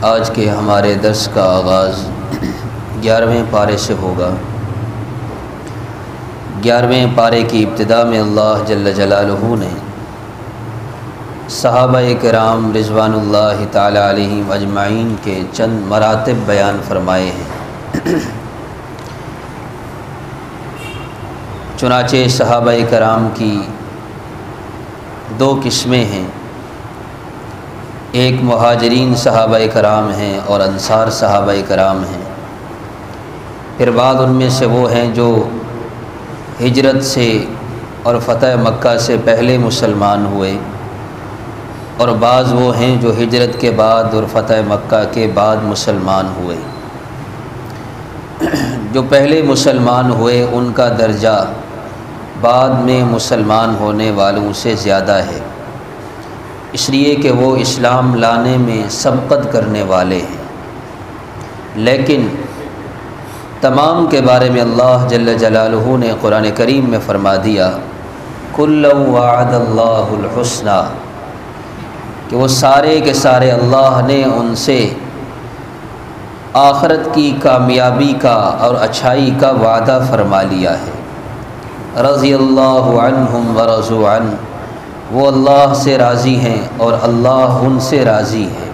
آج کے ہمارے درس کا آغاز 11ویں پارے سے ہوگا۔ 11ویں پارے کی ابتدا میں اللہ جل جلالہ نے صحابہ کرام رضوان اللہ تعالی علیہم اجمعین کے چند مراتب بیان فرمائے ہیں۔ چنانچہ صحابہ کرام کی دو قسمیں ہیں، ایک مہاجرین صحابہ کرام ہیں اور انصار صحابہ کرام ہیں، پھر بعد ان میں سے وہ ہیں جو ہجرت سے اور فتح مکہ سے پہلے مسلمان ہوئے، اور بعض وہ ہیں جو ہجرت کے بعد اور فتح مکہ کے بعد مسلمان ہوئے۔ جو پہلے مسلمان ہوئے ان کا درجہ بعد میں مسلمان ہونے والوں سے زیادہ ہے، اس لیے کہ وہ اسلام لانے میں سبقت کرنے والے ہیں، لیکن تمام کے بارے میں اللہ جل جلالہ نے قرآن کریم میں فرما دیا کُلًّا وعد اللہ الحسنی، کہ وہ سارے کے سارے اللہ نے ان سے آخرت کی کامیابی کا اور اچھائی کا وعدہ فرما لیا ہے۔ رضی اللہ عنہم ورضوا عنہ، وہ اللہ سے راضی ہیں اور اللہ ان سے راضی ہے۔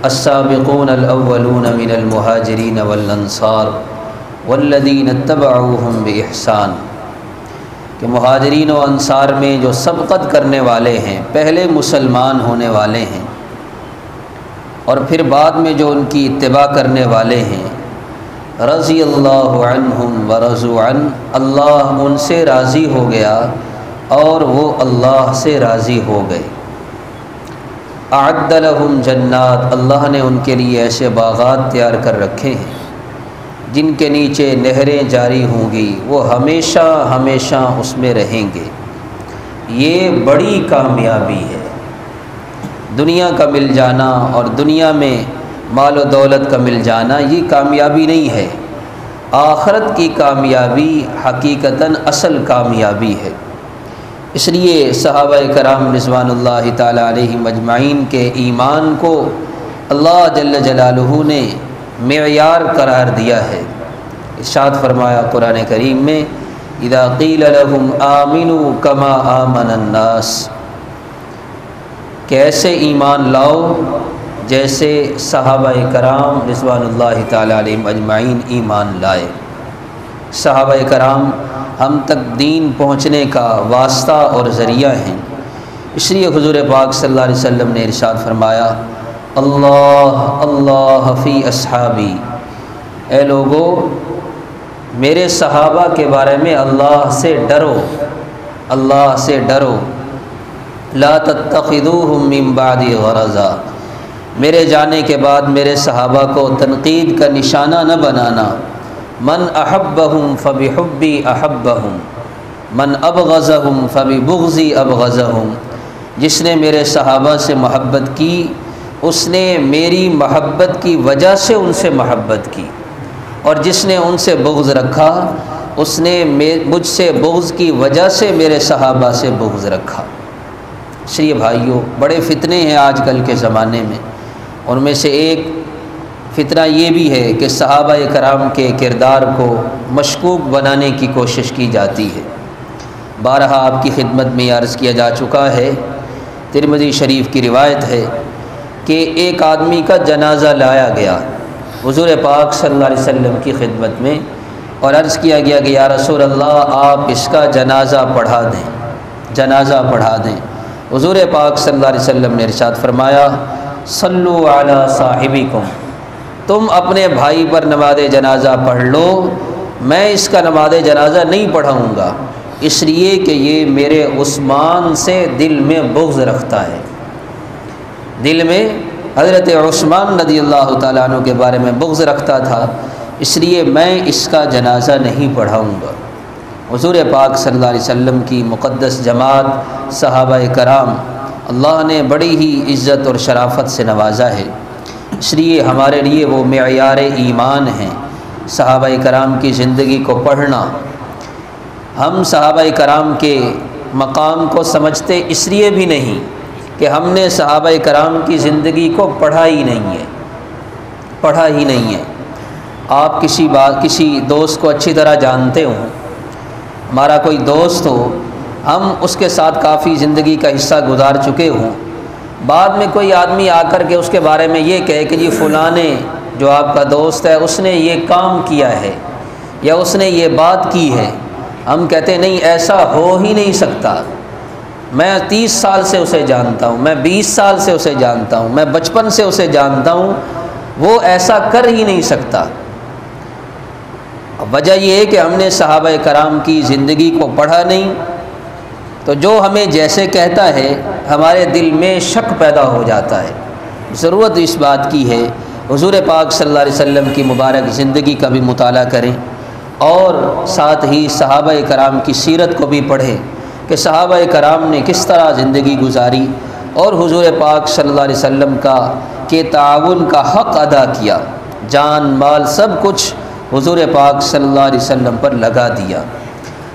السابقون الاولون من المہاجرین والانصار والذین اتبعوہم باحسان، کہ مہاجرین و انصار میں جو سبقت کرنے والے ہیں، پہلے مسلمان ہونے والے ہیں اور پھر بعد میں جو ان کی اتباع کرنے والے ہیں، رضی اللہ عنہم ورضوا عنہ، اللہ ان سے راضی ہو گیا اور وہ اللہ سے راضی ہو گئے۔ اعد لہم جنات، اللہ نے ان کے لیے ایسے باغات تیار کر رکھے ہیں جن کے نیچے نہریں جاری ہوں گی، وہ ہمیشہ ہمیشہ اس میں رہیں گے۔ یہ بڑی کامیابی ہے، دنیا کا مل جانا اور دنیا میں مال و دولت کا مل جانا یہ کامیابی نہیں ہے، آخرت کی کامیابی حقیقتاً اصل کامیابی ہے۔ اس لیے صحابہ کرام رضوان اللہ تعالی علیہم اجمعین کے ایمان کو اللہ جل جلالہ نے معیار قرار دیا ہے۔ ارشاد فرمایا قرآن کریم میں اذا قیل لهم آمنوا کما آمن الناس، کہ ایسے ایمان لاؤ جیسے صحابہ کرام رضوان اللہ تعالی علیہم اجمعین ایمان لائے۔ صحابہ کرام ہم تک دین پہنچنے کا واسطہ اور ذریعہ ہیں، اس لیے حضور پاک صلی اللہ علیہ وسلم نے ارشاد فرمایا اللہ اللہ فی اصحابی، اے لوگو میرے صحابہ کے بارے میں اللہ سے ڈرو، اللہ سے ڈرو۔ لا تتخذوہم من بعدی غرضا، میرے جانے کے بعد میرے صحابہ کو تنقید کا نشانہ نہ بنانا۔ من احبہم فبحبی احبہم من ابغضہم فببغضی ابغضہم، جس نے میرے صحابہ سے محبت کی اس نے میری محبت کی وجہ سے ان سے محبت کی، اور جس نے ان سے بغض رکھا اس نے مجھ سے بغض کی وجہ سے میرے صحابہ سے بغض رکھا۔ اس لیے بھائیوں بڑے فتنے ہیں آج کل کے زمانے میں، ان میں سے ایک فتنہ یہ بھی ہے کہ صحابہ کرام کے کردار کو مشکوک بنانے کی کوشش کی جاتی ہے۔ بارہا آپ کی خدمت میں عرض کیا جا چکا ہے، ترمذی شریف کی روایت ہے کہ ایک آدمی کا جنازہ لایا گیا حضور پاک صلی اللہ علیہ وسلم کی خدمت میں، اور عرض کیا گیا کہ یا رسول اللہ آپ اس کا جنازہ پڑھا دیں، جنازہ پڑھا دیں۔ حضور پاک صلی اللہ علیہ وسلم نے ارشاد فرمایا صلو علی صاحبکم، تم اپنے بھائی پر نماز جنازہ پڑھ لو، میں اس کا نماز جنازہ نہیں پڑھاؤں گا، اس لیے کہ یہ میرے عثمان سے دل میں بغض رکھتا ہے، دل میں حضرت عثمان رضی اللہ تعالیٰ عنہ کے بارے میں بغض رکھتا تھا، اس لیے میں اس کا جنازہ نہیں پڑھاؤں گا۔ حضور پاک صلی اللہ علیہ وسلم کی مقدس جماعت صحابہ کرام اللہ نے بڑی ہی عزت اور شرافت سے نوازا ہے، اس لیے ہمارے لیے وہ معیار ایمان ہیں۔ صحابہ کرام کی زندگی کو پڑھنا، ہم صحابہ کرام کے مقام کو سمجھتے اس لیے بھی نہیں کہ ہم نے صحابہ کرام کی زندگی کو پڑھا ہی نہیں ہے۔ آپ کسی دوست کو اچھی طرح جانتے ہوں، ہمارا کوئی دوست ہو، ہم اس کے ساتھ کافی زندگی کا حصہ گزار چکے ہوں، بعد میں کوئی آدمی آ کر کے اس کے بارے میں یہ کہے کہ جی فلاں نے جو آپ کا دوست ہے اس نے یہ کام کیا ہے یا اس نے یہ بات کی ہے، ہم کہتے ہیں نہیں، ایسا ہو ہی نہیں سکتا، میں 30 سال سے اسے جانتا ہوں، میں 20 سال سے اسے جانتا ہوں، میں بچپن سے اسے جانتا ہوں، وہ ایسا کر ہی نہیں سکتا۔ وجہ یہ ہے کہ ہم نے صحابہ کرام کی زندگی کو پڑھا نہیں، تو جو ہمیں جیسے کہتا ہے ہمارے دل میں شک پیدا ہو جاتا ہے۔ ضرورت اس بات کی ہے حضور پاک صلی اللہ علیہ وسلم کی مبارک زندگی کا بھی مطالعہ کریں اور ساتھ ہی صحابہ کرام کی سیرت کو بھی پڑھیں کہ صحابہ کرام نے کس طرح زندگی گزاری اور حضور پاک صلی اللہ علیہ وسلم کے تعاون کا حق ادا کیا، جان مال سب کچھ حضور پاک صلی اللہ علیہ وسلم پر لگا دیا۔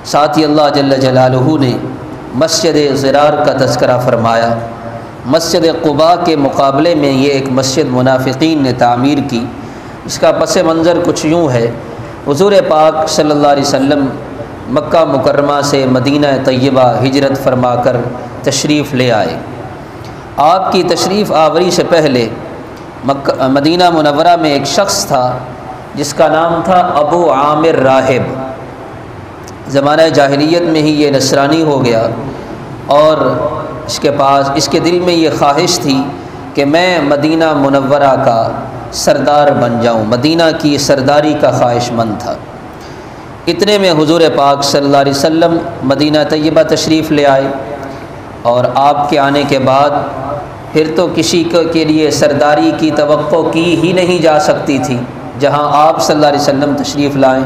ساتھ ہی اللہ جل جلالہ نے مسجد ضرار کا تذکرہ فرمایا۔ مسجد قباء کے مقابلے میں یہ ایک مسجد منافقین نے تعمیر کی۔ اس کا پس منظر کچھ یوں ہے، حضور پاک صلی اللہ علیہ وسلم مکہ مکرمہ سے مدینہ طیبہ ہجرت فرما کر تشریف لے آئے۔ آپ کی تشریف آوری سے پہلے مدینہ منورہ میں ایک شخص تھا جس کا نام تھا ابو عامر راہب۔ زمانہ جاہلیت میں ہی یہ نصرانی ہو گیا اور اس کے دل میں یہ خواہش تھی کہ میں مدینہ منورہ کا سردار بن جاؤں، مدینہ کی سرداری کا خواہش مند تھا۔ اتنے میں حضور پاک صلی اللہ علیہ وسلم مدینہ طیبہ تشریف لے آئے، اور آپ کے آنے کے بعد پھر تو کسی کے لیے سرداری کی توقع کی ہی نہیں جا سکتی تھی جہاں آپ صلی اللہ علیہ وسلم تشریف لائیں۔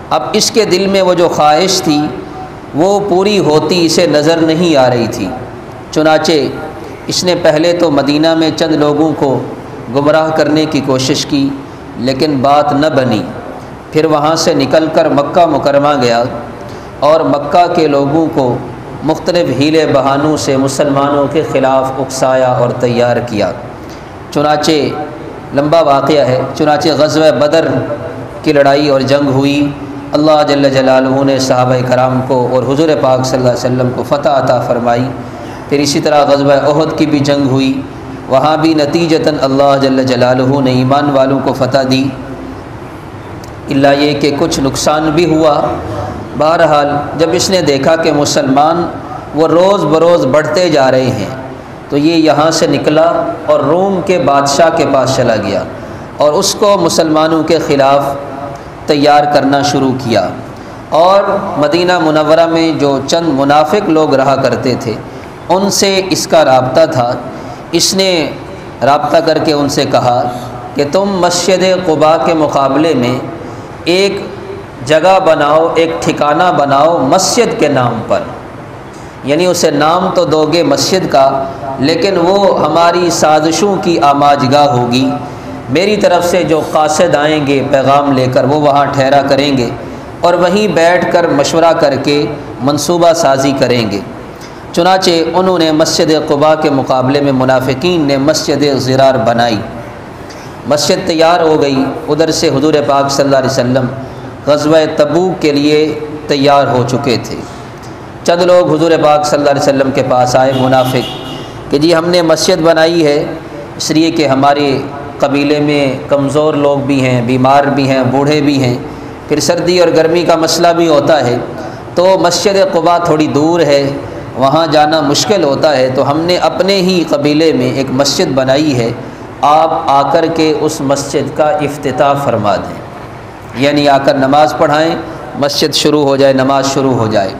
اب اس کے دل میں وہ جو خواہش تھی وہ پوری ہوتی اسے نظر نہیں آ رہی تھی، چنانچہ اس نے پہلے تو مدینہ میں چند لوگوں کو گمراہ کرنے کی کوشش کی، لیکن بات نہ بنی۔ پھر وہاں سے نکل کر مکہ مکرمہ گیا اور مکہ کے لوگوں کو مختلف حیلے بہانوں سے مسلمانوں کے خلاف اکسایا اور تیار کیا۔ چنانچہ لمبا واقعہ ہے، چنانچہ غزوہ بدر کی لڑائی اور جنگ ہوئی، اللہ جل جلالہ نے صحابہ کرام کو اور حضور پاک صلی اللہ علیہ وسلم کو فتح عطا فرمائی۔ پھر اسی طرح غزوہ احد کی بھی جنگ ہوئی، وہاں بھی نتیجتاً اللہ جل جلالہ نے ایمان والوں کو فتح دی، اللہ یہ کہ کچھ نقصان بھی ہوا۔ بہرحال جب اس نے دیکھا کہ مسلمان وہ روز بروز بڑھتے جا رہے ہیں تو یہ یہاں سے نکلا اور روم کے بادشاہ کے پاس چلا گیا اور اس کو مسلمانوں کے خلاف تیار کرنا شروع کیا، اور مدینہ منورہ میں جو چند منافق لوگ رہا کرتے تھے ان سے اس کا رابطہ تھا۔ اس نے رابطہ کر کے ان سے کہا کہ تم مسجد قباء کے مقابلے میں ایک جگہ بناؤ، ایک ٹھکانہ بناؤ مسجد کے نام پر، یعنی اسے نام تو دو گے مسجد کا لیکن وہ ہماری سازشوں کی آماجگاہ ہوگی، میری طرف سے جو قاصد آئیں گے پیغام لے کر وہ وہاں ٹھہرا کریں گے اور وہیں بیٹھ کر مشورہ کر کے منصوبہ سازی کریں گے۔ چنانچہ انہوں نے مسجد قباء کے مقابلے میں منافقین نے مسجد ضرار بنائی، مسجد تیار ہو گئی۔ ادھر سے حضور پاک صلی اللہ علیہ وسلم غزوہ تبوک کے لیے تیار ہو چکے تھے۔ چند لوگ حضور پاک صلی اللہ علیہ وسلم کے پاس آئے منافق کہ جی ہم نے مسجد بنائی ہے اس لیے کہ ہمارے قبیلے میں کمزور لوگ بھی ہیں، بیمار بھی ہیں، بوڑھے بھی ہیں، پھر سردی اور گرمی کا مسئلہ بھی ہوتا ہے، تو مسجد قباء تھوڑی دور ہے، وہاں جانا مشکل ہوتا ہے، تو ہم نے اپنے ہی قبیلے میں ایک مسجد بنائی ہے، آپ آ کر کے اس مسجد کا افتتاح فرما دیں، یعنی آ کر نماز پڑھائیں، مسجد شروع ہو جائے، نماز شروع ہو جائے۔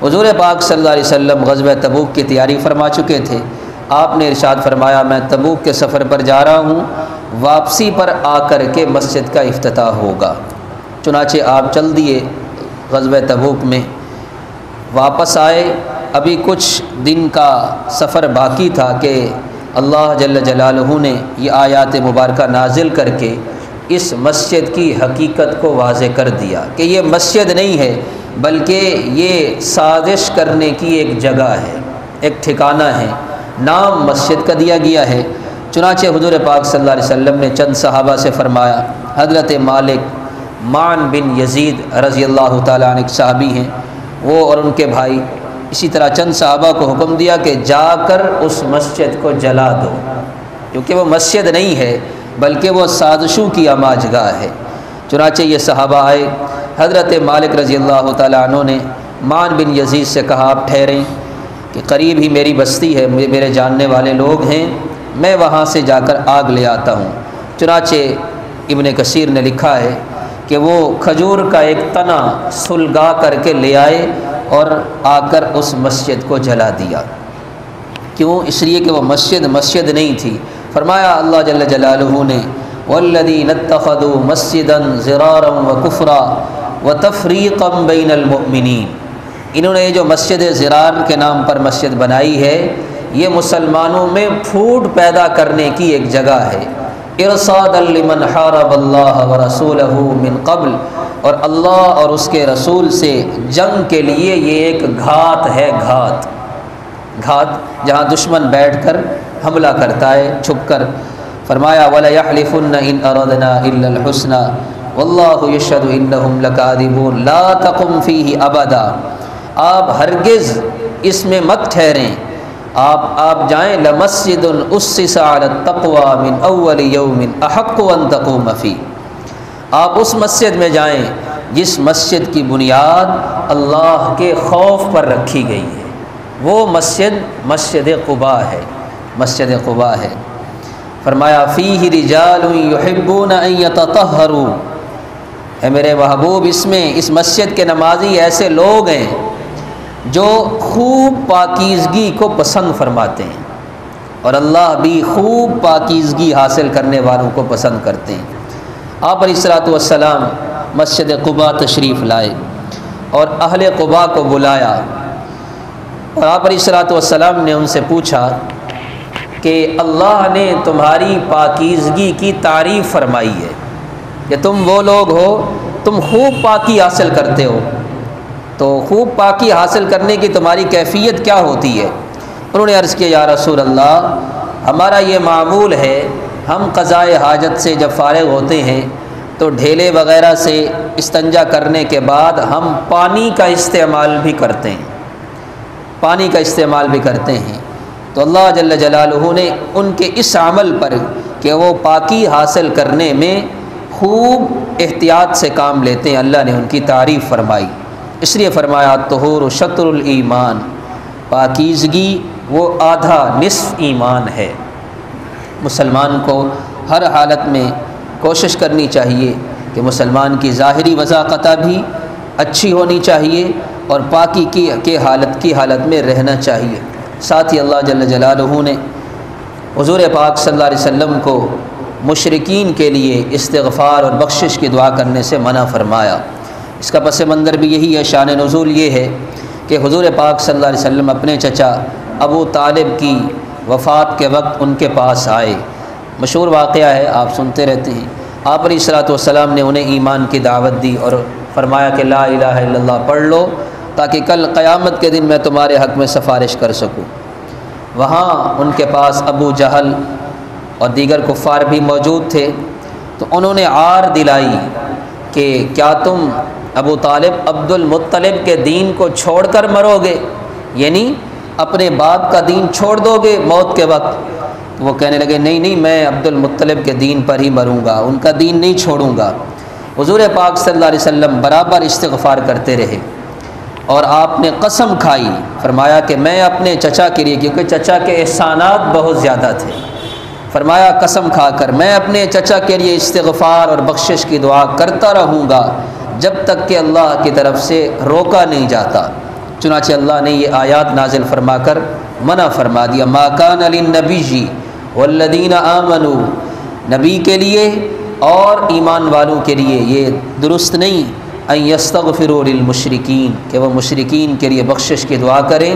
حضور پاک صلی اللہ علیہ وسلم غزوہ تبوک کی تیاری فرما چکے تھے۔ آپ نے ارشاد فرمایا میں تبوک کے سفر پر جا رہا ہوں، واپسی پر آ کر کے مسجد کا افتتاح ہوگا۔ چنانچہ آپ چل دیے غزوہ تبوک میں، واپس آئے، ابھی کچھ دن کا سفر باقی تھا کہ اللہ جل جلالہ نے یہ آیات مبارکہ نازل کر کے اس مسجد کی حقیقت کو واضح کر دیا کہ یہ مسجد نہیں ہے بلکہ یہ سازش کرنے کی ایک جگہ ہے، ایک ٹھکانہ ہے، نام مسجد کا دیا گیا ہے۔ چنانچہ حضور پاک صلی اللہ علیہ وسلم نے چند صحابہ سے فرمایا، حضرت مالک معن بن یزید رضی اللہ تعالیٰ عنہ ایک صحابی ہیں، وہ اور ان کے بھائی، اسی طرح چند صحابہ کو حکم دیا کہ جا کر اس مسجد کو جلا دو، کیونکہ وہ مسجد نہیں ہے بلکہ وہ سازشوں کی آماج گاہ ہے۔ چنانچہ یہ صحابہ آئے، حضرت مالک رضی اللہ تعالیٰ عنہ نے معن بن یزید سے کہا، آپ ٹھہریں کہ قریب ہی میری بستی ہے، میرے جاننے والے لوگ ہیں، میں وہاں سے جا کر آگ لے آتا ہوں۔ چنانچہ ابن کثیر نے لکھا ہے کہ وہ کھجور کا ایک تنا سلگا کر کے لے آئے اور آ کر اس مسجد کو جلا دیا۔ کیوں؟ اس لیے کہ وہ مسجد نہیں تھی۔ فرمایا اللہ جل جلالہ نے، والذین اتخذوا مسجدا ضرارا وکفرا وتفریقا بین المؤمنین، انہوں نے جو مسجد ضرار کے نام پر مسجد بنائی ہے، یہ مسلمانوں میں پھوٹ پیدا کرنے کی ایک جگہ ہے، ارصادا لمن حارب اللہ ورسولہ من قبل، اور اللہ اور اس کے رسول سے جنگ کے لیے یہ ایک گھات ہے، گھات جہاں دشمن بیٹھ کر حملہ کرتا ہے چھپ کر۔ فرمایا وَلَيَحْلِفُنَّ إِنْ أَرَدْنَا إِلَّا الْحُسْنَى وَاللَّهُ يَشْهَدُ إِنَّهُمْ لَكَاذِبُونَ لَا تَقُمْ فِيهِ أَبَدًا، آپ ہرگز اس میں مت ٹھہریں، آپ جائیں، لَمَسْجِدٌ أُسِّسَ عَلَى التَّقْوَى مِنْ أَوَّلِ يَوْمٍ أَحَقُّ أَن تَقُومَ فِيهِ، آپ اس مسجد میں جائیں جس مسجد کی بنیاد اللہ کے خوف پر رکھی گئی ہے، وہ مسجد قباء ہے، مسجد قباء ہے۔ فرمایا فیہ رجال یحبون ان یتطہروا، اے میرے محبوب اس مسجد کے نمازی ایسے لوگ ہیں جو خوب پاکیزگی کو پسند فرماتے ہیں، اور اللہ بھی خوب پاکیزگی حاصل کرنے والوں کو پسند کرتے ہیں۔ آپ علیہ الصلوۃ والسلام مسجد قباء تشریف لائے اور اہل قباء کو بلایا، اور آپ علیہ الصلوۃ والسلام نے ان سے پوچھا کہ اللہ نے تمہاری پاکیزگی کی تعریف فرمائی ہے کہ تم وہ لوگ ہو، تم خوب پاکی حاصل کرتے ہو، تو خوب پاکی حاصل کرنے کی تمہاری کیفیت کیا ہوتی ہے؟ انہوں نے عرض کیا یا رسول اللہ، ہمارا یہ معمول ہے، ہم قضائے حاجت سے جب فارغ ہوتے ہیں تو ڈھیلے وغیرہ سے استنجا کرنے کے بعد ہم پانی کا استعمال بھی کرتے ہیں، تو اللہ جل جلالہ نے ان کے اس عمل پر کہ وہ پاکی حاصل کرنے میں خوب احتیاط سے کام لیتے ہیں، اللہ نے ان کی تعریف فرمائی۔ اس لیے فرمایا طہور شطر الایمان، پاکیزگی وہ آدھا نصف ایمان ہے۔ مسلمان کو ہر حالت میں کوشش کرنی چاہیے کہ مسلمان کی ظاہری وضاقتہ بھی اچھی ہونی چاہیے اور پاکی کی حالت میں رہنا چاہیے۔ ساتھ ہی اللہ جل جلالہ نے حضور پاک صلی اللہ علیہ وسلم کو مشرکین کے لیے استغفار اور بخشش کی دعا کرنے سے منع فرمایا۔ اس کا پس منظر بھی یہی ہے، شان نزول یہ ہے کہ حضور پاک صلی اللہ علیہ وسلم اپنے چچا ابو طالب کی وفات کے وقت ان کے پاس آئے، مشہور واقعہ ہے، آپ سنتے رہتے ہیں۔ آپ علیہ الصلوۃ والسلام نے انہیں ایمان کی دعوت دی اور فرمایا کہ لا الہ الا اللہ پڑھ لو تاکہ کل قیامت کے دن میں تمہارے حق میں سفارش کر سکوں۔ وہاں ان کے پاس ابو جہل اور دیگر کفار بھی موجود تھے، تو انہوں نے عار دلائی کہ کیا تم ابو طالب عبد المطلب کے دین کو چھوڑ کر مرو گے، یعنی اپنے باپ کا دین چھوڑ دو گے موت کے وقت؟ وہ کہنے لگے نہیں، میں عبد المطلب کے دین پر ہی مروں گا، ان کا دین نہیں چھوڑوں گا۔ حضور پاک صلی اللہ علیہ وسلم برابر استغفار کرتے رہے، اور آپ نے قسم کھائی، فرمایا کہ میں اپنے چچا کے لیے، کیونکہ چچا کے احسانات بہت زیادہ تھے، فرمایا قسم کھا کر میں اپنے چچا کے لیے استغفار اور بخشش کی دعا کرتا رہوں گا جب تک کہ اللہ کی طرف سے روکا نہیں جاتا۔ چنانچہ اللہ نے یہ آیات نازل فرما کر منع فرما دیا، ما کان للنبی والذین آمنوا، نبی کے لیے اور ایمان والوں کے لیے یہ درست نہیں ان یستغفروا للمشرکین، کہ وہ مشرکین کے لیے بخشش کی دعا کریں،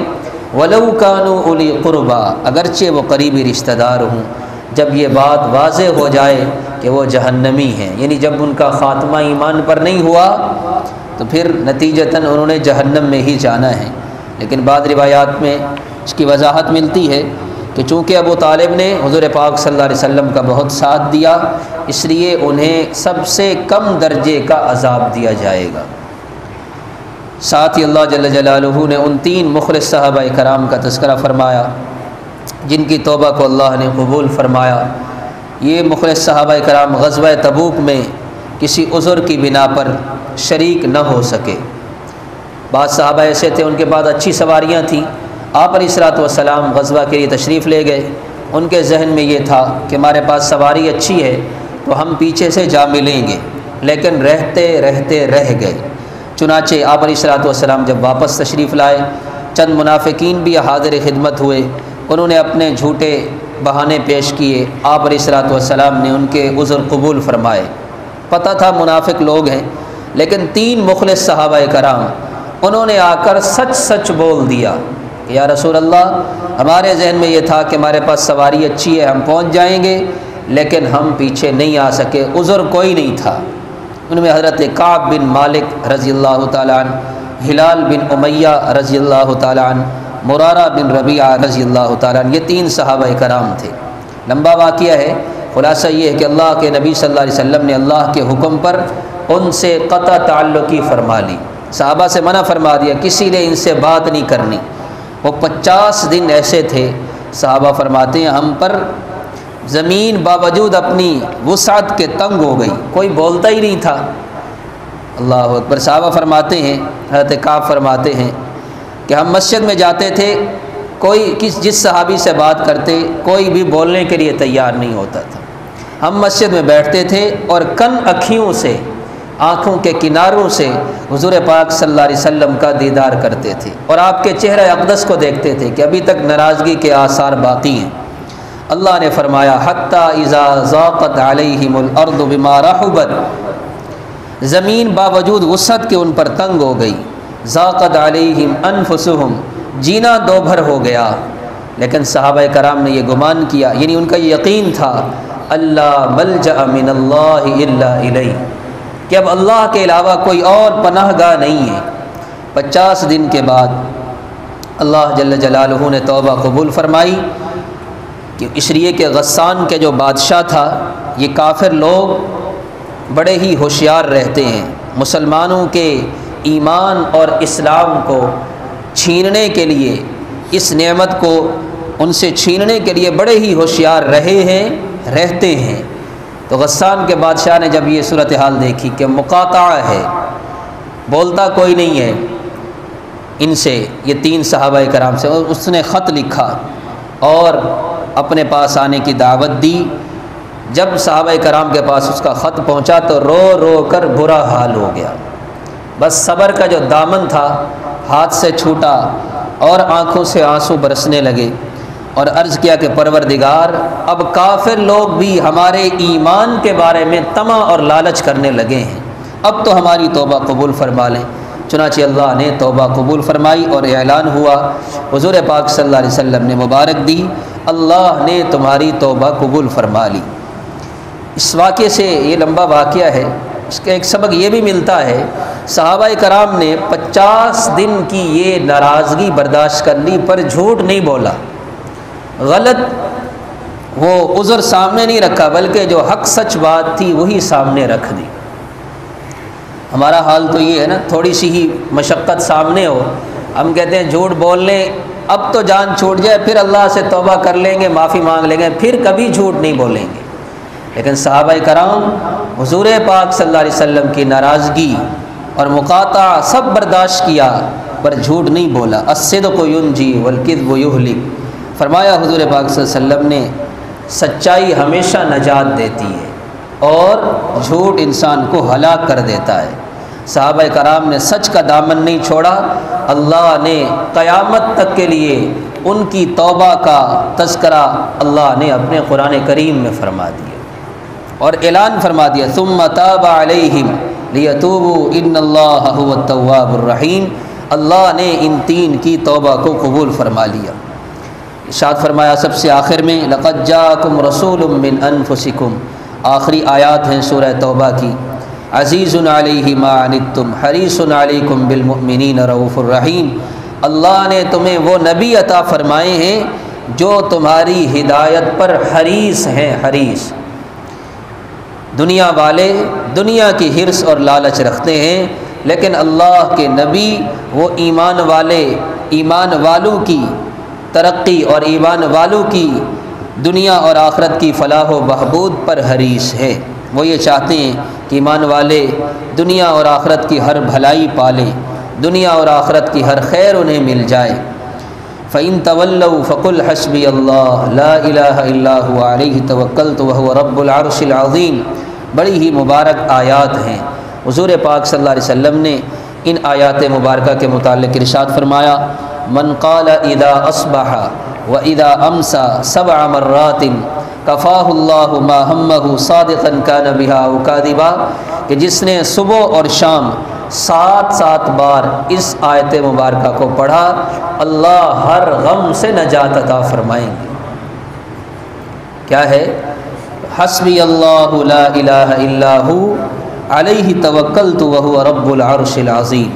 ولو کانوا اولی قربا، اگرچہ وہ قریبی رشتہ دار ہوں، جب یہ بات واضح ہو جائے کہ وہ جہنمی ہیں، یعنی جب ان کا خاتمہ ایمان پر نہیں ہوا تو پھر نتیجتاً انہوں نے جہنم میں ہی جانا ہے۔ لیکن بعض روایات میں اس کی وضاحت ملتی ہے کہ چونکہ ابو طالب نے حضور پاک صلی اللہ علیہ وسلم کا بہت ساتھ دیا، اس لیے انہیں سب سے کم درجے کا عذاب دیا جائے گا۔ ساتھ ہی اللہ جل جلالہ نے ان 3 مخلص صحابہ کرام کا تذکرہ فرمایا جن کی توبہ کو اللہ نے قبول فرمایا۔ یہ مخلص صحابہ کرام غزوہ تبوک میں کسی عذر کی بنا پر شریک نہ ہو سکے۔ بعض صحابہ ایسے تھے ان کے بعد اچھی سواریاں تھیں، آپ علیہ الصلوۃ والسلام غزوہ کے لیے تشریف لے گئے، ان کے ذہن میں یہ تھا کہ ہمارے پاس سواری اچھی ہے تو ہم پیچھے سے جا ملیں گے، لیکن رہتے رہتے رہ گئے۔ چنانچہ آپ علیہ الصلوۃ والسلام جب واپس تشریف لائے، چند منافقین بھی حاضر خدمت ہوئے، انہوں نے اپنے جھوٹے بہانے پیش کیے، آپ علیہ الصلوۃ والسلام نے ان کے عذر قبول فرمائے۔ پتہ تھا منافق لوگ ہیں، لیکن 3 مخلص صحابہ کرام انہوں نے آ کر سچ سچ بول دیا کہ یا رسول اللہ، ہمارے ذہن میں یہ تھا کہ ہمارے پاس سواری اچھی ہے، ہم پہنچ جائیں گے، لیکن ہم پیچھے نہیں آ سکے، عذر کوئی نہیں تھا۔ ان میں حضرت کعب بن مالک رضی اللہ تعالیٰ عنہ، ہلال بن امیہ رضی اللہ تعالیٰ عنہ، مرارہ بن ربیعہ رضی اللہ تعالیٰ عنہ، یہ 3 صحابہ کرام تھے۔ لمبا واقعہ ہے، خلاصہ یہ ہے کہ اللہ کے نبی صلی اللہ علیہ وسلم نے اللہ کے حکم پر ان سے قطع تعلقی فرما لی، صحابہ سے منع فرما دیا، کسی نے ان سے بات نہیں کرنی۔ وہ 50 دن ایسے تھے، صحابہ فرماتے ہیں ہم پر زمین باوجود اپنی وسعت کے تنگ ہو گئی، کوئی بولتا ہی نہیں تھا۔ اللہ اکبر۔ صحابہ فرماتے ہیں، حضرت کعب فرماتے ہیں کہ ہم مسجد میں جاتے تھے، کوئی جس صحابی سے بات کرتے کوئی بھی بولنے کے لیے تیار نہیں ہوتا تھا۔ ہم مسجد میں بیٹھتے تھے اور کن اکھیوں سے، آنکھوں کے کناروں سے حضور پاک صلی اللہ علیہ وسلم کا دیدار کرتے تھے اور آپ کے چہرہ اقدس کو دیکھتے تھے کہ ابھی تک ناراضگی کے آثار باقی ہیں۔ اللہ نے فرمایا حتیٰ اذا ضاقت علیہم الارض بما رحبت، زمین باوجود وسعت کے ان پر تنگ ہو گئی، ضاقت علیہم انفسہم، جینا دو بھر ہو گیا، لیکن صحابہ کرام نے یہ گمان کیا، یعنی ان کا یہ یقین تھا، اللہ ملجأ من اللہ الا الیہ، کہ اب اللہ کے علاوہ کوئی اور پناہ گاہ نہیں ہے۔ 50 دن کے بعد اللہ جل جلالہ نے توبہ قبول فرمائی کہ اس لیے کہ غسان کے جو بادشاہ تھا، یہ کافر لوگ بڑے ہی ہوشیار رہتے ہیں، مسلمانوں کے ایمان اور اسلام کو چھیننے کے لیے، اس نعمت کو ان سے چھیننے کے لیے بڑے ہی ہوشیار رہتے ہیں۔ تو غسان کے بادشاہ نے جب یہ صورتحال دیکھی کہ مقاطعہ ہے، بولتا کوئی نہیں ہے ان سے، یہ 3 صحابہ کرام سے، اور اس نے خط لکھا اور اپنے پاس آنے کی دعوت دی۔ جب صحابہ کرام کے پاس اس کا خط پہنچا تو رو رو کر برا حال ہو گیا، بس صبر کا جو دامن تھا ہاتھ سے چھوٹا اور آنکھوں سے آنسو برسنے لگے، اور عرض کیا کہ پروردگار، اب کافر لوگ بھی ہمارے ایمان کے بارے میں طمع اور لالچ کرنے لگے ہیں، اب تو ہماری توبہ قبول فرما لیں۔ چنانچہ اللہ نے توبہ قبول فرمائی اور اعلان ہوا، حضور پاک صلی اللہ علیہ وسلم نے مبارک دی، اللہ نے تمہاری توبہ قبول فرما لی۔ اس واقعے سے، یہ لمبا واقعہ ہے، اس کا ایک سبق یہ بھی ملتا ہے، صحابہ کرام نے 50 دن کی یہ ناراضگی برداشت کر لی پر جھوٹ نہیں بولا، غلط وہ عذر سامنے نہیں رکھا، بلکہ جو حق سچ بات تھی وہی سامنے رکھ دی۔ ہمارا حال تو یہ ہے نا، تھوڑی سی ہی مشقت سامنے ہو، ہم کہتے ہیں جھوٹ بول لیں، اب تو جان چھوٹ جائے، پھر اللہ سے توبہ کر لیں گے، معافی مانگ لیں گے، پھر کبھی جھوٹ نہیں بولیں گے۔ لیکن صحابہ کرام حضور پاک صلی اللہ علیہ وسلم کی ناراضگی اور مقاطعہ سب برداشت کیا پر جھوٹ نہیں بولا۔ الصدق ینجی والکذب یہلک، فرمایا حضور پاک صلی اللہ علیہ وسلم نے سچائی ہمیشہ نجات دیتی ہے اور جھوٹ انسان کو ہلاک کر دیتا ہے۔ صحابہ کرام نے سچ کا دامن نہیں چھوڑا، اللہ نے قیامت تک کے لیے ان کی توبہ کا تذکرہ اللہ نے اپنے قرآن کریم میں فرما دیا اور اعلان فرما دیا، ثم تاب علیہم لیتوبوا ان اللہ هو التواب الرحیم، اللہ نے ان 3 کی توبہ کو قبول فرما لیا۔ ارشاد فرمایا سب سے آخر میں، لقد جاءکم رسول من انفسکم، آخری آیات ہیں سورہ توبہ کی، عزیز علیہ ما عنتم حریص علیکم بالمؤمنین رؤوف الرحیم، اللہ نے تمہیں وہ نبی عطا فرمائے ہیں جو تمہاری ہدایت پر حریص ہیں۔ حریص، دنیا والے دنیا کی حرص اور لالچ رکھتے ہیں، لیکن اللہ کے نبی وہ ایمان والے، ایمان والوں کی ترقی اور ایمان والوں کی دنیا اور آخرت کی فلاح و بہبود پر حریص ہے۔ وہ یہ چاہتے ہیں کہ ایمان والے دنیا اور آخرت کی ہر بھلائی پالیں، دنیا اور آخرت کی ہر خیر انہیں مل جائے۔ فَإِن تَوَلَّوْا فَقُلْ حَسْبِيَ اللَّهُ لَا إِلَٰهَ إِلَّا هُوَ عَلَيْهِ تَوَكَّلْتُ وَهُوَ رَبُّ الْعَرْشِ الْعَظِيمِ۔ بڑی ہی مبارک آیات ہیں۔ حضور پاک صلی اللہ علیہ وسلم نے ان آیات مبارکہ کے متعلق ارشاد فرمایا، من قال اذا اصبح واذا امسى 7 مرات کفاہ اللہ ما ہمہ صادقا کان بہا او کاذبا، کہ جس نے صبح اور شام 7 بار اس آیت مبارکہ کو پڑھا، اللہ ہر غم سے نجات عطا فرمائیں گے۔ کیا ہے؟ حسبی اللہ لا الہ الا ہو علیہ توکلت وہو رب العرش العظیم۔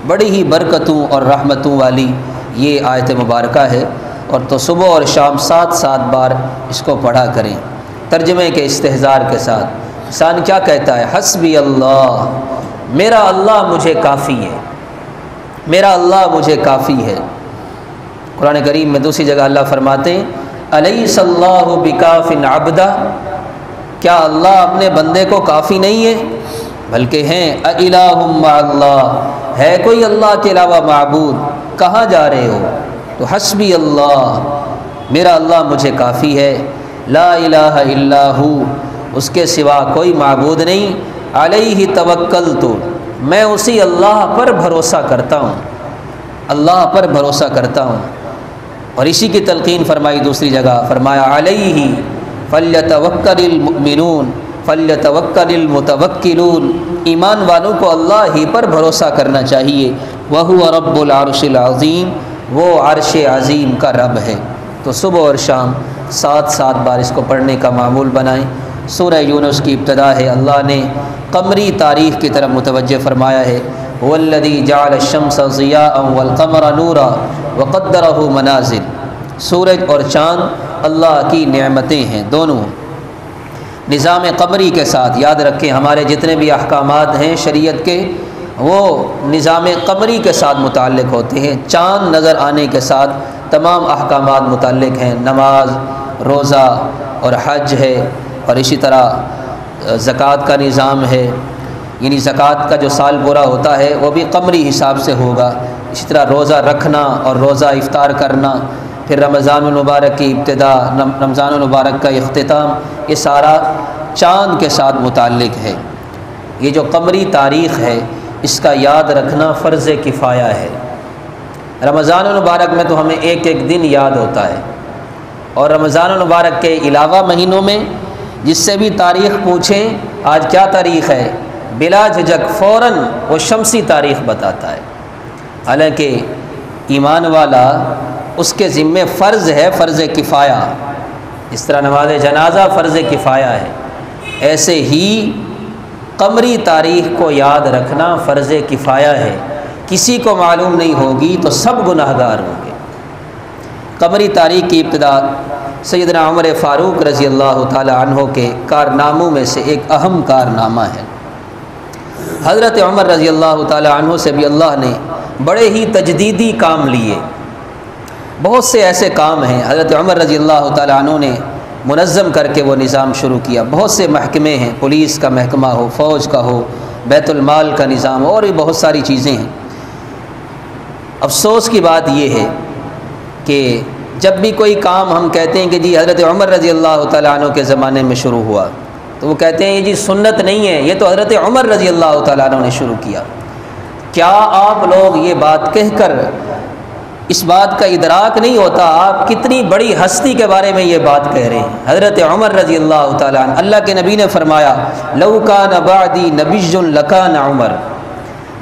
بڑی ہی برکتوں اور رحمتوں والی یہ آیت مبارکہ ہے، اور تو صبح اور شام 7 بار اس کو پڑھا کریں۔ ترجمے کے استحضار کے ساتھ انسان کیا کہتا ہے؟ حسبی اللہ، میرا اللہ مجھے کافی ہے، میرا اللہ مجھے کافی ہے۔ قرآن کریم میں دوسری جگہ اللہ فرماتے ہیں الیس اللہ بکاف عبدہ، کیا اللہ اپنے بندے کو کافی نہیں ہے؟ بلکہ ہیں اِلٰہ مع اللہ، ہے کوئی اللہ کے علاوہ معبود؟ کہاں جا رہے ہو؟ تو حسبی اللہ، میرا اللہ مجھے کافی ہے، لا الہ الا ہو، اس کے سوا کوئی معبود نہیں، علیہ توکلت، میں اسی اللہ پر بھروسہ کرتا ہوں، اللہ پر بھروسہ کرتا ہوں۔ اور اسی کی تلقین فرمائی دوسری جگہ، فرمایا علیہ فلیتوکل المؤمنون فلیتوکل المتوکلون، ایمان والوں کو اللہ ہی پر بھروسہ کرنا چاہیے۔ وہو رب العرش العظیم، وہ عرش عظیم کا رب ہے۔ تو صبح اور شام 7 بار اس کو پڑھنے کا معمول بنائیں۔ سورہ یونس کی ابتدا ہے، اللہ نے قمری تاریخ کی طرف متوجہ فرمایا ہے، هو الذی جعل الشمس ضیاء والقمر نورا وقدرہ منازل۔ سورج اور چاند اللہ کی نعمتیں ہیں دونوں۔ نظام قمری کے ساتھ یاد رکھیں، ہمارے جتنے بھی احکامات ہیں شریعت کے، وہ نظام قمری کے ساتھ متعلق ہوتے ہیں۔ چاند نظر آنے کے ساتھ تمام احکامات متعلق ہیں، نماز، روزہ اور حج ہے، اور اسی طرح زکوٰۃ کا نظام ہے، یعنی زکوٰۃ کا جو سال پورا ہوتا ہے وہ بھی قمری حساب سے ہوگا۔ اسی طرح روزہ رکھنا اور روزہ افطار کرنا، پھر رمضان المبارک کی ابتدا، رمضان المبارک کا اختتام، یہ سارا چاند کے ساتھ متعلق ہے۔ یہ جو قمری تاریخ ہے اس کا یاد رکھنا فرض کفایہ ہے۔ رمضان المبارک میں تو ہمیں ایک دن یاد ہوتا ہے، اور رمضان المبارک کے علاوہ مہینوں میں جس سے بھی تاریخ پوچھیں آج کیا تاریخ ہے، بلا جھجک فوراً وہ شمسی تاریخ بتاتا ہے۔ حالانکہ ایمان والا اس کے ذمے فرض ہے، فرض کفایہ، اس طرح نماز جنازہ فرض کفایہ ہے، ایسے ہی قمری تاریخ کو یاد رکھنا فرض کفایہ ہے۔ کسی کو معلوم نہیں ہوگی تو سب گناہگار ہوں گے۔ قمری تاریخ کی ابتدا سیدنا عمر فاروق رضی اللہ تعالی عنہ کے کارناموں میں سے ایک اہم کارنامہ ہے۔ حضرت عمر رضی اللہ تعالی عنہ سے بھی اللہ نے بڑے ہی تجدیدی کام لیے۔ بہت سے ایسے کام ہیں حضرت عمر رضی اللہ تعالی عنہ نے منظم کر کے وہ نظام شروع کیا۔ بہت سے محکمے ہیں، پولیس کا محکمہ ہو، فوج کا ہو، بیت المال کا نظام، اور بھی بہت ساری چیزیں ہیں۔ افسوس کی بات یہ ہے کہ جب بھی کوئی کام ہم کہتے ہیں کہ جی حضرت عمر رضی اللہ تعالیٰ عنہ کے زمانے میں شروع ہوا، تو وہ کہتے ہیں یہ جی سنت نہیں ہے، یہ تو حضرت عمر رضی اللہ تعالیٰ عنہ نے شروع کیا۔ کیا آپ لوگ یہ بات کہہ کر اس بات کا ادراک نہیں ہوتا آپ کتنی بڑی ہستی کے بارے میں یہ بات کہہ رہے ہیں؟ حضرت عمر رضی اللہ تعالیٰ عنہ، اللہ کے نبی نے فرمایا لو کان بعدی نبی لکان عمر،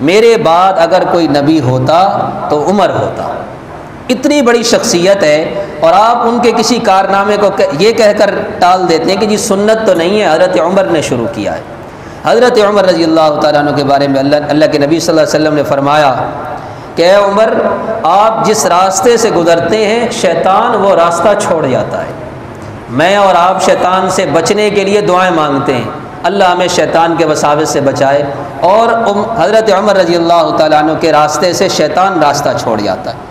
میرے بعد اگر کوئی نبی ہوتا تو عمر ہوتا۔ اتنی بڑی شخصیت ہے، اور آپ ان کے کسی کارنامے کو یہ کہہ کر ٹال دیتے ہیں کہ جی سنت تو نہیں ہے، حضرت عمر نے شروع کیا ہے۔ حضرت عمر رضی اللہ تعالیٰ عنہ کے بارے میں اللہ کے نبی صلی اللہ علیہ وسلم نے فرمایا کہ اے عمر آپ جس راستے سے گزرتے ہیں شیطان وہ راستہ چھوڑ جاتا ہے، میں اور آپ شیطان سے بچنے کے لیے دعائیں مانگتے ہیں، اللہ ہمیں شیطان کے وساوس سے بچائے، اور حضرت عمر رضی اللہ تعالیٰ عنہ کے راستے سے شیطان راستہ چھوڑ جاتا ہے۔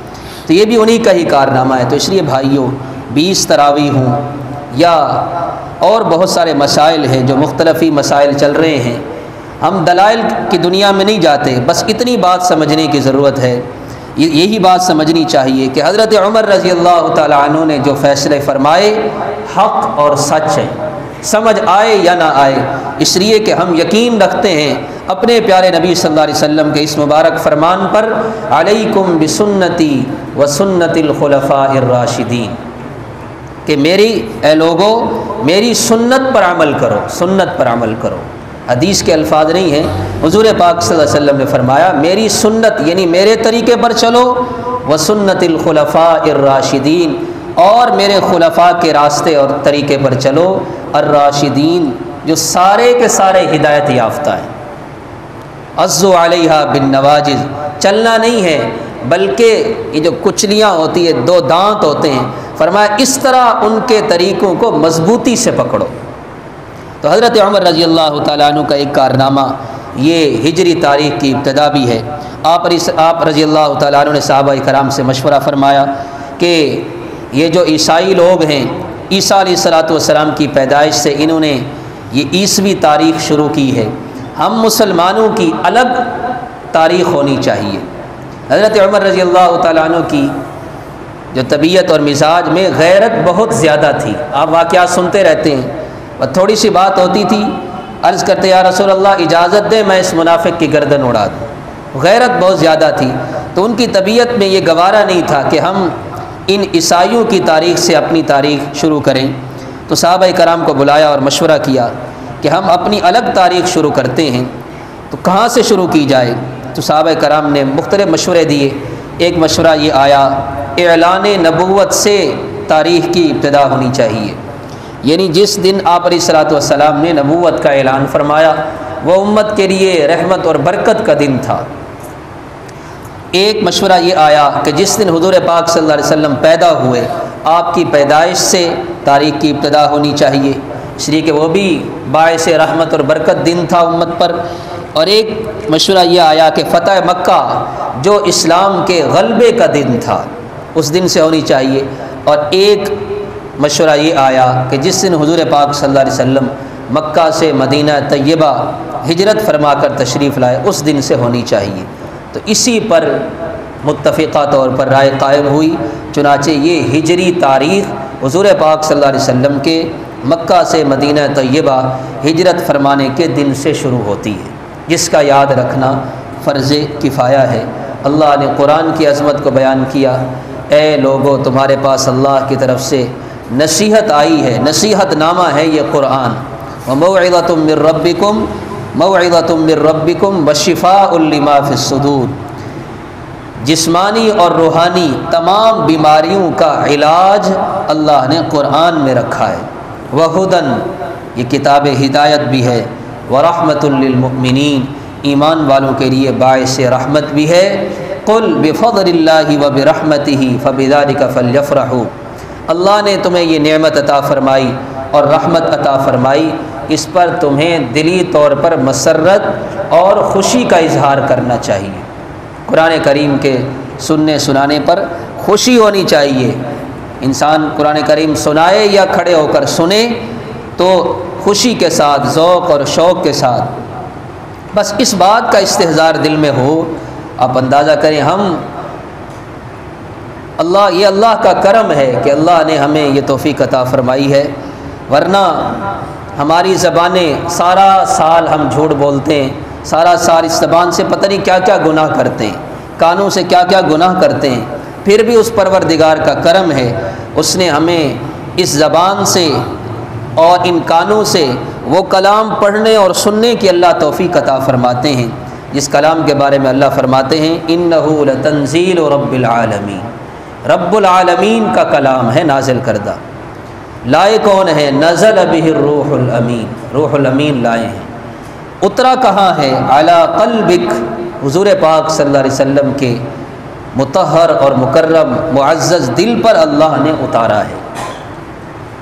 تو یہ بھی انہی کا ہی کارنامہ ہے۔ تو اس لیے بھائیوں 20 تراویح ہوں یا اور بہت سارے مسائل ہیں جو مختلفی مسائل چل رہے ہیں، ہم دلائل کی دنیا میں نہیں جاتے، بس اتنی بات سمجھنے کی ضرورت ہے، یہی بات سمجھنی چاہیے کہ حضرت عمر رضی اللہ تعالیٰ عنہ نے جو فیصلے فرمائے حق اور سچ ہیں، سمجھ آئے یا نہ آئے، اس لیے کہ ہم یقین رکھتے ہیں اپنے پیارے نبی صلی اللہ علیہ وسلم کے اس مبارک فرمان پر، علیکم بسنتی و سنت الخلفاء الراشدین، کہ اے لوگو میری سنت پر عمل کرو، سنت پر عمل کرو۔ حدیث کے الفاظ نہیں ہیں، حضور پاک صلی اللہ علیہ وسلم نے فرمایا میری سنت یعنی میرے طریقے پر چلو، و سنت الخلفاء الراشدین، اور میرے خلفاء کے راستے اور طریقے پر چلو، الراشدین جو سارے کے سارے ہدایت یافتہ ہیں۔ عضوا علیہا بالنواجذ، چلنا نہیں ہے بلکہ یہ جو کچلیاں ہوتی ہے، 2 دانت ہوتے ہیں، فرمایا اس طرح ان کے طریقوں کو مضبوطی سے پکڑو۔ تو حضرت عمر رضی اللہ تعالیٰ عنہ کا ایک کارنامہ یہ ہجری تاریخ کی ابتدا بھی ہے۔ آپ رضی اللہ تعالیٰ عنہ نے صحابہ کرام سے مشورہ فرمایا کہ یہ جو عیسائی لوگ ہیں، عیسیٰ علیہ الصلوۃ والسلام کی پیدائش سے انہوں نے یہ عیسوی تاریخ شروع کی ہے، ہم مسلمانوں کی الگ تاریخ ہونی چاہیے۔ حضرت عمر رضی اللہ تعالیٰ عنہ کی جو طبیعت اور مزاج میں غیرت بہت زیادہ تھی، آپ واقعات سنتے رہتے ہیں، اور تھوڑی سی بات ہوتی تھی عرض کرتے یا رسول اللہ اجازت دیں میں اس منافق کی گردن اڑا دوں، غیرت بہت زیادہ تھی۔ تو ان کی طبیعت میں یہ گوارا نہیں تھا کہ ہم ان عیسائیوں کی تاریخ سے اپنی تاریخ شروع کریں، تو صحابہ کرام کو بلایا اور مشورہ کیا کہ ہم اپنی الگ تاریخ شروع کرتے ہیں، تو کہاں سے شروع کی جائے؟ تو صحابہ کرام نے مختلف مشورے دیے۔ ایک مشورہ یہ آیا اعلان نبوت سے تاریخ کی ابتدا ہونی چاہیے، یعنی جس دن آپ علیہ الصلوۃ والسلام نے نبوت کا اعلان فرمایا وہ امت کے لیے رحمت اور برکت کا دن تھا۔ ایک مشورہ یہ آیا کہ جس دن حضور پاک صلی اللہ علیہ وسلم پیدا ہوئے آپ کی پیدائش سے تاریخ کی ابتدا ہونی چاہیے، اس لیے کہ وہ بھی باعث رحمت اور برکت دن تھا امت پر۔ اور ایک مشورہ یہ آیا کہ فتح مکہ جو اسلام کے غلبے کا دن تھا اس دن سے ہونی چاہیے، اور ایک مشورہ یہ آیا کہ جس دن حضور پاک صلی اللہ علیہ وسلم مکہ سے مدینہ طیبہ ہجرت فرما کر تشریف لائے اس دن سے ہونی چاہیے۔ تو اسی پر متفقہ طور پر رائے قائم ہوئی، چنانچہ یہ ہجری تاریخ حضور پاک صلی اللہ علیہ وسلم کے مکہ سے مدینہ طیبہ ہجرت فرمانے کے دن سے شروع ہوتی ہے، جس کا یاد رکھنا فرض کفایہ ہے۔ اللہ نے قرآن کی عظمت کو بیان کیا، اے لوگو تمہارے پاس اللہ کی طرف سے نصیحت آئی ہے، نصیحت نامہ ہے یہ قرآن، وَمَوْعِظَةٌ مِّن رَبِّكُمْ مَوْعِظَةٌ مِّن رَبِّكُمْ وَشِفَاءٌ لِّمَا فِي الصُّدُورِ، جسمانی اور روحانی تمام بیماریوں کا علاج اللہ نے قرآن میں رکھا ہے، وَهُدًى یہ کتاب ہدایت بھی ہے، وَرَحْمَةٌ لِّلْمُؤْمِنِينَ ایمان والوں کے لیے باعث رحمت بھی ہے، قُلْ بِفَضْلِ اللَّهِ وَبِرَحْمَتِهِ فَبِذَلِكَ فَلْيَفْرَحُوا اللہ نے تمہیں یہ نعمت عطا فرمائی اور رحمت عطا فرمائی، اس پر تمہیں دلی طور پر مسرت اور خوشی کا اظہار کرنا چاہیے۔ قرآن کریم کے سننے سنانے پر خوشی ہونی چاہیے، انسان قرآن کریم سنائے یا کھڑے ہو کر سنے تو خوشی کے ساتھ، ذوق اور شوق کے ساتھ، بس اس بات کا استحضار دل میں ہو۔ آپ اندازہ کریں یہ اللہ کا کرم ہے کہ اللہ نے ہمیں یہ توفیق عطا فرمائی ہے، ورنہ ہماری زبانیں سارا سال ہم جھوٹ بولتے ہیں، سارا سال اس زبان سے پتہ نہیں کیا کیا گناہ کرتے ہیں، کانوں سے کیا کیا گناہ کرتے ہیں، پھر بھی اس پروردگار کا کرم ہے، اس نے ہمیں اس زبان سے اور ان کانوں سے وہ کلام پڑھنے اور سننے کی اللہ توفیق عطا فرماتے ہیں جس کلام کے بارے میں اللہ فرماتے ہیں انہ لتنزیل رب العالمین، رب العالمین کا کلام ہے نازل کردہ۔ لائے کون ہے؟ نزل بہ الروح الامین، روح الامین لائے ہیں۔ اترا کہاں ہے؟ علی قلبک، حضور پاک صلی اللہ علیہ وسلم کے مطہر اور مکرم معزز دل پر اللہ نے اتارا ہے۔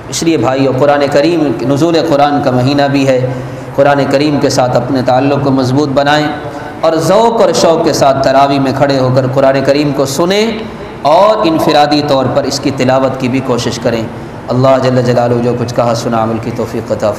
اس لیے بھائیو، قرآن کریم نزول قرآن کا مہینہ بھی ہے، قرآن کریم کے ساتھ اپنے تعلق کو مضبوط بنائیں اور ذوق اور شوق کے ساتھ تراویح میں کھڑے ہو کر قرآن کریم کو سنیں اور انفرادی طور پر اس کی تلاوت کی بھی کوشش کریں۔ اللہ جل جلالہ جو کچھ کہا سنا عمل کی توفیق عطا